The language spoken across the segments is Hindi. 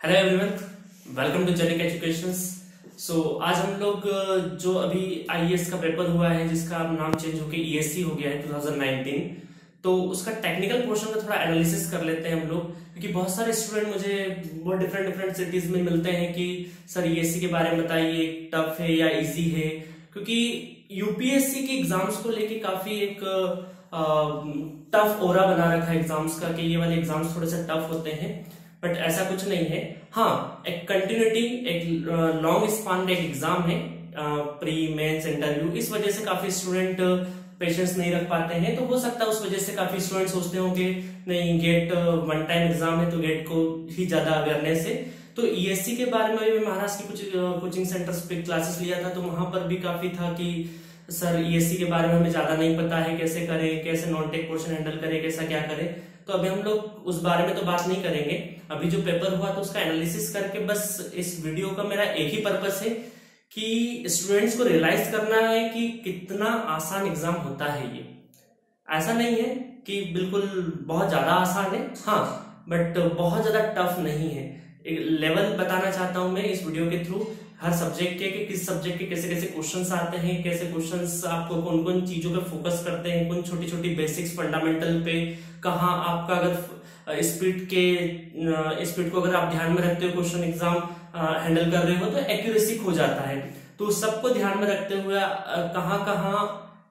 हेलो एवरीवन, वेलकम टू जेनिक एजुकेशंस। आज हम लोग जो अभी आईएएस का पेपर हुआ है जिसका नाम चेंज होकर ईएससी हो गया है 2019, तो उसका टेक्निकल पोर्शन में थोड़ा एनालिसिस कर लेते हैं हम लोग, क्योंकि बहुत सारे स्टूडेंट मुझे बहुत डिफरेंट डिफरेंट सिटीज में मिलते हैं कि सर ईएससी के बारे में बताइए, टफ है या इजी है। क्योंकि यूपीएससी के एग्जाम्स को लेके काफी एक टफ ओरा बना रखा है एग्जाम्स का कि ये वाले एग्जाम्स थोड़े से टफ होते हैं, बट ऐसा कुछ नहीं है। हाँ, एक कंटिन्यूटी, एक लॉन्ग स्पान का एक एग्जाम है, प्री मेंस इंटरव्यू। इस वजह से काफी स्टूडेंट पेशेंस नहीं रख पाते हैं, तो हो सकता है उस वजह से काफी स्टूडेंट सोचते होंगे नहीं गेट वन टाइम एग्जाम है तो गेट को ही ज्यादा अवेयरनेस है। तो ईएससी के बारे में भी महाराष्ट्र की कुछ कोचिंग सेंटर्स पे क्लासेस लिया था, तो वहां पर भी काफी था कि सर ईएससी के बारे में हमें ज्यादा नहीं पता है, कैसे करें, कैसे नॉन टेक पोर्शन हैंडल करें, कैसा क्या करें। तो अभी हम लोग उस बारे में तो बात नहीं करेंगे। अभी जो पेपर हुआ तो उसका एनालिसिस करके बस इस वीडियो का मेरा एक ही पर्पस है कि स्टूडेंट्स को रियलाइज करना है कि कितना आसान एग्जाम होता है। ये ऐसा नहीं है कि बिल्कुल बहुत ज्यादा आसान है, हाँ, बट बहुत ज्यादा टफ नहीं है। एक लेवल बताना चाहता हूं मैं इस वीडियो के थ्रू हर सब्जेक्ट के कि किस सब्जेक्ट के कैसे कैसे क्वेश्चंस आते हैं, कैसे क्वेश्चंस आपको कौन कौन चीजों पे फोकस करते हैं, कौन छोटी छोटी बेसिक्स फंडामेंटल पे, कहाँ आपका अगर स्पीड को अगर आप ध्यान में रखते हो क्वेश्चन एग्जाम हैंडल कर रहे हो तो एक्यूरेसी खो जाता है। तो सबको ध्यान में रखते हुए कहाँ कहाँ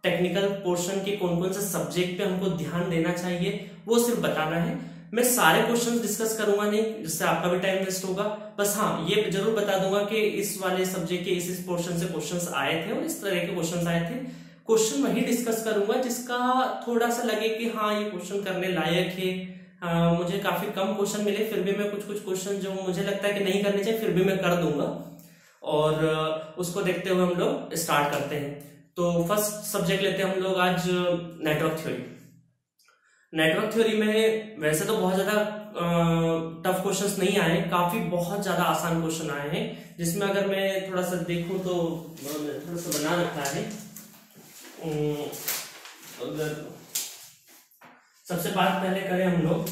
टेक्निकल पोर्शन के कौन कौन से सब्जेक्ट पे हमको ध्यान देना चाहिए वो सिर्फ बताना है। मैं सारे क्वेश्चंस डिस्कस करूंगा नहीं, जिससे आपका भी टाइम वेस्ट होगा। बस हाँ, ये जरूर बता दूंगा कि इस वाले सब्जेक्ट के इस पोर्शन से क्वेश्चंस आए थे और इस तरह के क्वेश्चंस आए थे। क्वेश्चन वही डिस्कस करूंगा जिसका थोड़ा सा लगे कि हाँ ये क्वेश्चन करने लायक है। मुझे काफी कम क्वेश्चन मिले, फिर भी मैं कुछ कुछ क्वेश्चन जो मुझे लगता है कि नहीं करने चाहिए फिर भी मैं कर दूंगा, और उसको देखते हुए हम लोग स्टार्ट करते हैं। तो फर्स्ट सब्जेक्ट लेते हैं हम लोग आज नेटवर्क थ्योरी। नेटवर्क थ्योरी में वैसे तो बहुत ज्यादा टफ क्वेश्चंस नहीं आए, काफी बहुत ज्यादा आसान क्वेश्चन आए हैं, जिसमें अगर मैं थोड़ा सा देखूं तो थोड़ा सा बना रखा है। अगर सबसे बात पहले करें हम लोग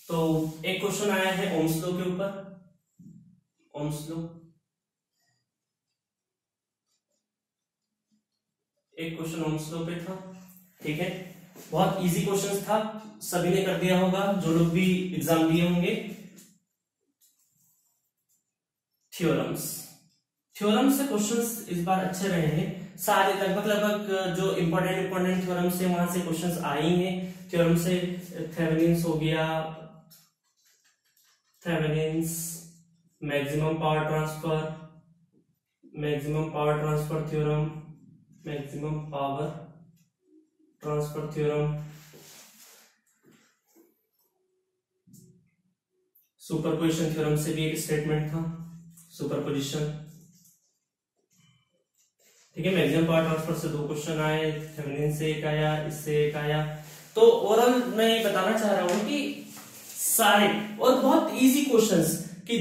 तो एक क्वेश्चन आया है ओम्स लॉ के ऊपर। ओम्स लॉ एक क्वेश्चन ओम्स लॉ पे था, ठीक है, बहुत इजी क्वेश्चन था, सभी ने कर दिया होगा जो लोग भी एग्जाम दिए होंगे। थ्योरम्स से क्वेश्चंस इस बार अच्छे रहे हैं, सारे लगभग जो इंपॉर्टेंट थ्योरम्स है वहां से क्वेश्चंस आए हैं। थ्योरम से थेवेनिन्स हो गया, Thevenin's, maximum power transfer theorem, maximum power transfer theorem, superposition theorem से भी एक स्टेटमेंट था, सुपरपोजिशन, ठीक है। मैक्सिमम पावर ट्रांसफर से दो क्वेश्चन आए, थेवेनिन से एक आया, इससे एक आया। तो ओवरऑल मैं ये बताना चाह रहा हूं कि सारे और बहुत इजी क्वेश्चंस कि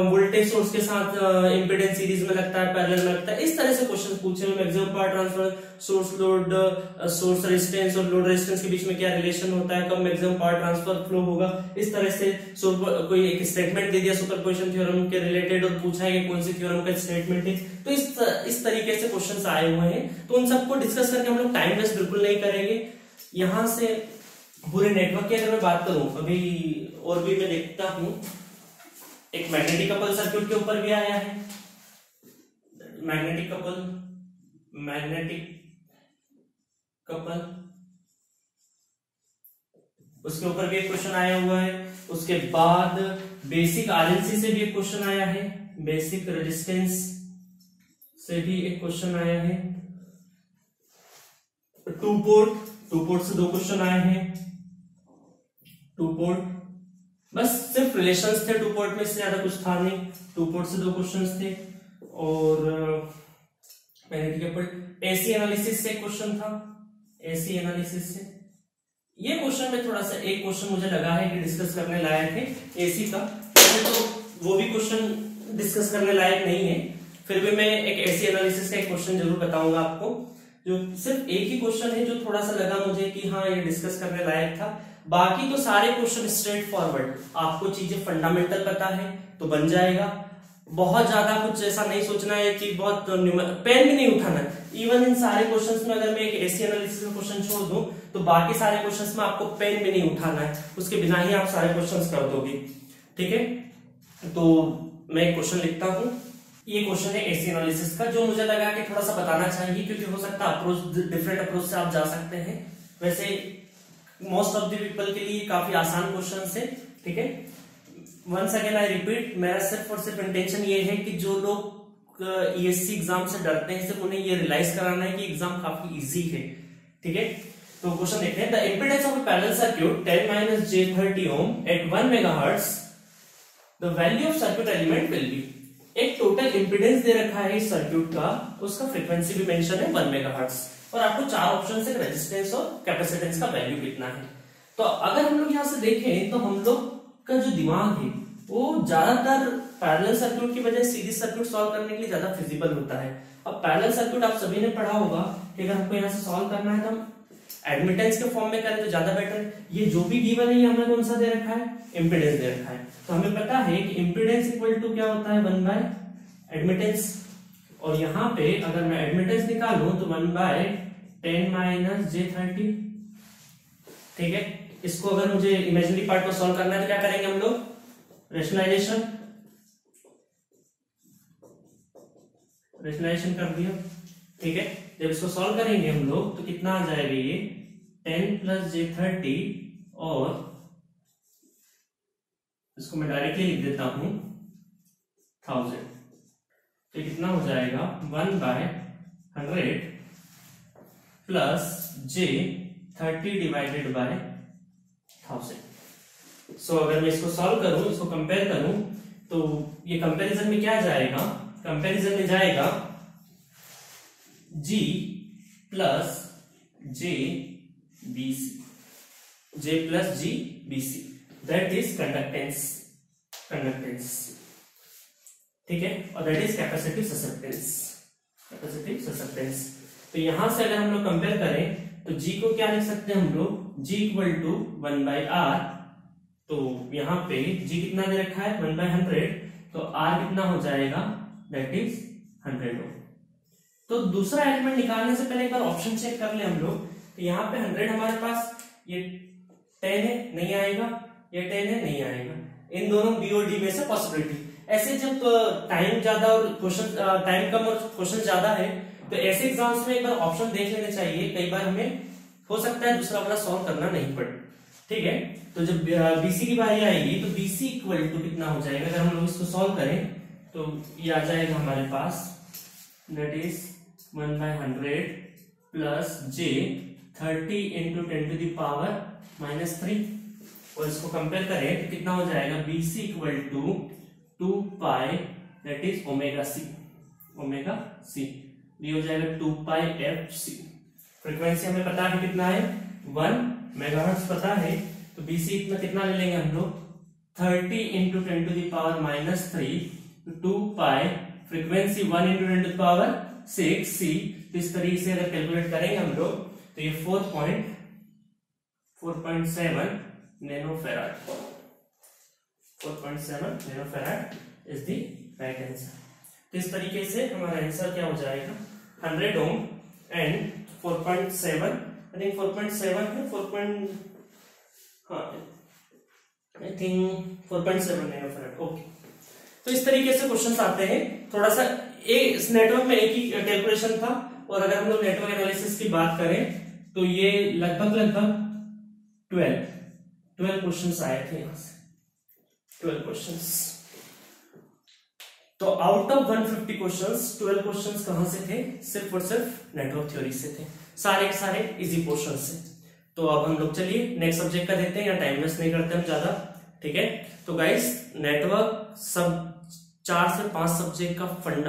वोल्टेज सोर्स के साथ इंपेडेंस सीरीज में लगता है, पैरेलल में लगता है, इस तरह से क्वेश्चन पूछे हुए। Maximum power transfer, source load, source resistance और लोड रेजिस्टेंस के बीच में क्या रिलेशन होता है, कब मैक्सिमम पावर ट्रांसफर फ्लो होगा, इस तरह से कोई एक स्टेटमेंट दे दिया सुपरपोजिशन थ्योरम के रिलेटेड और पूछा है कि कौन सी थ्योरम का स्टेटमेंट है। तो इस तरीके से क्वेश्चन आए हुए हैं, तो उन सबको डिस्कस करके हम लोग टाइम वेस्ट बिल्कुल नहीं करेंगे। यहां से पूरे नेटवर्क की अगर मैं बात करूं, अभी और भी मैं देखता हूं, एक मैग्नेटिक कपल सर्किट के ऊपर भी आया है, मैग्नेटिक कपल, उसके ऊपर भी एक क्वेश्चन आया हुआ है। उसके बाद बेसिक आरएलसी से भी एक क्वेश्चन आया है, बेसिक रेजिस्टेंस से भी एक क्वेश्चन आया है। टू पोर्ट से दो क्वेश्चन आए हैं, टू पोर्ट, बस सिर्फ रिलेशंस थे टू पोर्ट में, इससे ज्यादा कुछ था नहीं। टू पोर्ट से दो क्वेश्चंस थे, और एसी एनालिसिस से क्वेश्चन था, एसी एनालिसिस से ये क्वेश्चन में थोड़ा सा एक क्वेश्चन मुझे लगा है कि डिस्कस करने लायक है एसी का, तो वो भी क्वेश्चन डिस्कस करने लायक नहीं है, फिर भी मैं एक एसी एनालिसिस का एक क्वेश्चन जरूर बताऊंगा आपको, जो सिर्फ एक ही क्वेश्चन है जो थोड़ा सा लगा मुझे कि हाँ ये डिस्कस करने लायक था। बाकी तो सारे क्वेश्चन स्ट्रेट फॉरवर्ड, आपको चीजें फंडामेंटल पता है तो बन जाएगा। बहुत ज्यादा कुछ ऐसा नहीं सोचना है कि बहुत पेन भी नहीं उठाना है। इवन इन सारे क्वेश्चंस में अगर मैं एक एसी एनालिसिस में क्वेश्चन छोड़ दूं तो बाकी सारे क्वेश्चंस में आपको पेन भी नहीं उठाना है, उसके बिना ही आप सारे क्वेश्चंस कर दोगे। ठीक है, तो मैं एक क्वेश्चन लिखता हूं। ये क्वेश्चन है एसी एनालिसिस का, जो मुझे लगा कि थोड़ा सा बताना चाहिए, क्योंकि हो सकता है अप्रोच डिफरेंट अप्रोच से आप जा सकते हैं। वैसे मोस्ट ऑफ द पीपल के लिए काफी आसान क्वेश्चन है। ठीक है, वंस अगेन आई रिपीट, मेरा सिर्फ और सिर्फ इंटेंशन ये है कि जो लोग ईएससी एग्जाम से डरते हैं सिर्फ उन्हें ये रियलाइज कराना है कि एग्जाम काफी इजी है। ठीक है, तो क्वेश्चन देखते हैं। The impedance of a parallel circuit 10 - j30 ohm at 1 megahertz, the value of circuit element will be. एक टोटल इम्पीडेंस दे रखा है इस सर्किट का, उसका फ्रीक्वेंसी भी मेंशन है 1 मेगाहर्ट्ज, और आपको चार ऑप्शन से रेजिस्टेंस और कैपेसिटेंस का वैल्यू कितना है। तो अगर हम लोग यहां से देखें तो हम लोग का जो दिमाग है वो ज्यादातर पैरेलल सर्किट की बजाय सीरीज सर्किट सॉल्व करने के लिए ज्यादा फिजिबल होता है। अब पैरेलल सर्किट आप सभी ने पढ़ा होगा कि अगर हमको यहाँ से सॉल्व करना है तो हम एडमिटेंस के फॉर्म में करें तो ज्यादा बेटर है। ये जो भी गिवन है ये हमें कौन सा दे रखा है, इम्पीडेंस दे रखा है। तो हमें पता है कि इम्पीडेंस इक्वल टू क्या होता है 1/एडमिटेंस, और यहाँ पे अगर मैं एडमिटेंस निकालूं तो 1/10 - j30। ठीक है, इसको अगर मुझे इमेजिनरी पार्ट को सॉल्व करना है तो क्या करेंगे हम लोग, रेशनलाइजेशन कर दिया। ठीक है, जब इसको सॉल्व करेंगे हम लोग तो कितना आ जाएगा, ये 10 + j30, और इसको मैं डायरेक्टली लिख देता हूं 1000। तो कितना हो जाएगा 1/100 + j30 डिवाइडेड बाय 1000। सो अगर मैं इसको सॉल्व करूं, इसको कंपेयर करूं, तो ये कंपैरिजन में क्या जाएगा, कंपैरिजन में जाएगा G + JBC, J + GBC, that is conductance. ठीक है, और दैट इज कैपेसिटिव ससेप्टेंस। तो यहां से अगर हम लोग कंपेयर करें तो G को क्या लिख सकते हैं हम लोग, G = 1/R। तो यहाँ पे G कितना दे रखा है 1/100, तो R कितना हो जाएगा, दैट इज 100 ओम। तो दूसरा एलिमेंट निकालने से पहले एक बार ऑप्शन चेक कर ले हम लोग। तो यहाँ पे 100 हमारे पास, ये 10 है नहीं आएगा, ये 10 है नहीं आएगा, इन दोनों बी और डी में से पॉसिबिलिटी। ऐसे जब टाइम ज्यादा और क्वेश्चन टाइम कम और क्वेश्चन ज्यादा है तो ऐसे एग्जाम्स में एक बार ऑप्शन देख लेने चाहिए, कई बार हमें हो सकता है दूसरा वाला सॉल्व करना नहीं पड़े। ठीक है, तो जब बीसी की बारी आएगी तो बीसी इक्वल टू कितना हो जाएगा, अगर हम लोग इसको सॉल्व करें तो ये आ जाएगा हमारे पास, दैट इज 1/100 + j30 × 10⁻³ और इसको कंपेयर करें तो कितना हो जाएगा, BC = 2π, that is omega c, ये हो जाएगा 2πfc। फ्रीक्वेंसी हमें पता है कितना है 1 मेगाहर्ट्ज पता है, तो BC इतना कितना ले लेंगे हम लोग 30 × 10⁻³ 2π, फ्रीक्वेंसी 1 × 10⁻6c। तो इस तरीके से अगर कैलकुलेट करेंगे हम लोग तो ये 4.7 nanofarad, 4.7 nanofarad is the right answer. तो इस तरीके से हमारा आंसर क्या हो जाएगा 100 ओम एंड 4.7, आई थिंक 4.7 है, 4.7 नैनोफैराड। ओके, तो इस तरीके से क्वेश्चंस आते हैं। थोड़ा सा इस नेटवर्क में एक ही कैलकुलेशन था, और अगर हम लोग नेटवर्क एनालिसिस की बात करें तो ये लगभग 12 क्वेश्चंस आए थे यहां से, 12 क्वेश्चंस। तो आउट ऑफ 150 क्वेश्चंस 12 क्वेश्चंस कहां से थे, सिर्फ और सिर्फ नेटवर्क थ्योरी से थे, सारे के सारे इजी पोर्शन से। तो अब हम लोग चलिए नेक्स्ट सब्जेक्ट का देखते हैं, या टाइम वेस्ट नहीं करते हम ज्यादा। ठीक है, तो गाइस नेटवर्क सब 4 से 5 सब्जेक्ट का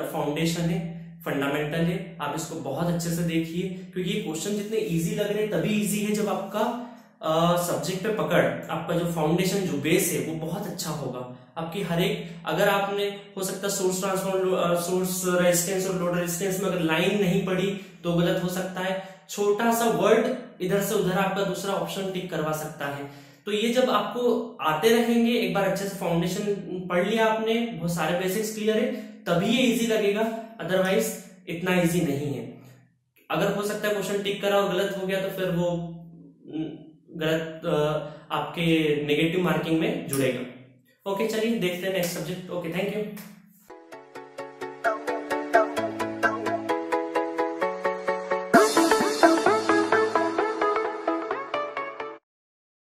फाउंडेशन है, फंडामेंटल है। आप इसको बहुत अच्छे से देखिए, क्योंकि ये क्वेश्चन जितने इजी लग रहे हैं तभी इजी है जब आपका सब्जेक्ट पे पकड़, आपका जो फाउंडेशन जो बेस है वो बहुत अच्छा होगा। आपकी हर एक, अगर आपने हो सकता है सोर्स ट्रांसफॉर्म, सोर्स रेजिस्टेंस और लोड रेजिस्टेंस में अगर लाइन नहीं पड़ी तो गलत हो सकता है। छोटा सा वर्ड इधर से उधर आपका दूसरा ऑप्शन टिक करवा सकता है। तो ये जब आपको आते रहेंगे, एक बार अच्छे से फाउंडेशन पढ़ लिया आपने, बहुत सारे बेसिक्स क्लियर है, तभी ये इजी लगेगा, अदरवाइज इतना इजी नहीं है। अगर हो सकता है क्वेश्चन टिक करा और गलत हो गया तो फिर वो गलत आपके नेगेटिव मार्किंग में जुड़ेगा। ओके, चलिए देखते हैं next subject. Okay, thank you.